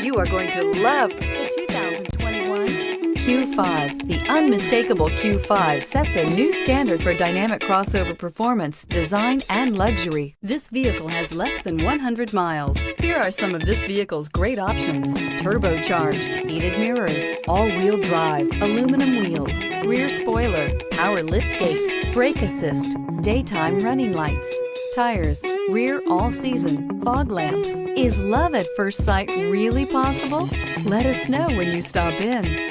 You are going to love the 2021 Q5. The unmistakable Q5 sets a new standard for dynamic crossover performance, design, and luxury. This vehicle has less than 100 miles. Here are some of this vehicle's great options: turbocharged, heated mirrors, all-wheel drive, aluminum wheels, rear spoiler, power liftgate, brake assist, daytime running lights, tires, rear all-season, fog lamps. Is love at first sight really possible? Let us know when you stop in.